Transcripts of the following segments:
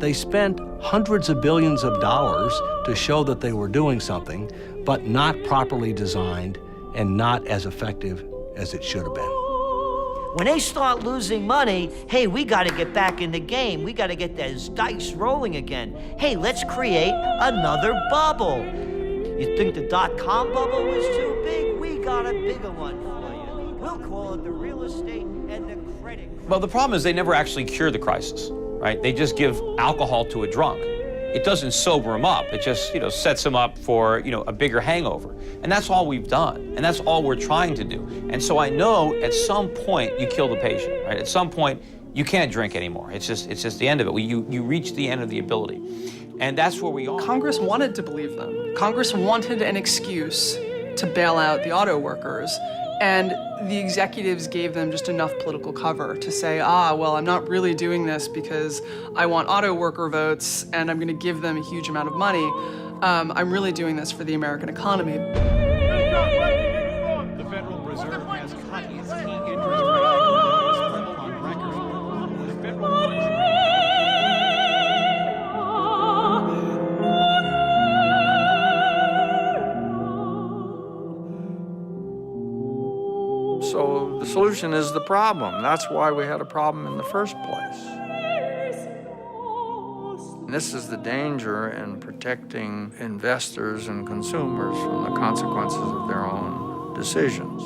They spent hundreds of billions of dollars to show that they were doing something, but not properly designed and not as effective as it should have been. When they start losing money, hey, we got to get back in the game. We got to get those dice rolling again. Hey, let's create another bubble. You think the dot-com bubble was too big? We got a bigger one for you. We'll call it the real estate and the credit. Well, the problem is they never actually cure the crisis, right? They just give alcohol to a drunk. It doesn't sober him up. It just, sets him up for, a bigger hangover. And that's all we've done. And that's all we're trying to do. And so I know at some point you kill the patient, right? At some point you can't drink anymore. It's just the end of it. You reach the end of the ability. And that's where we are. Congress wanted to believe them. Congress wanted an excuse to bail out the auto workers. And the executives gave them just enough political cover to say, well, I'm not really doing this because I want auto worker votes and I'm going to give them a huge amount of money. I'm really doing this for the American economy. The Federal Reserve has cut its key interest rate on record. The federal So the solution is the problem. That's why we had a problem in the first place. And this is the danger in protecting investors and consumers from the consequences of their own decisions.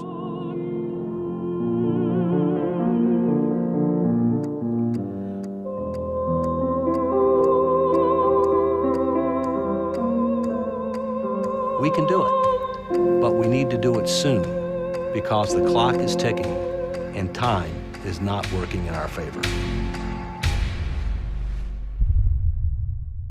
We can do it, but we need to do it soon, because the clock is ticking and time is not working in our favor.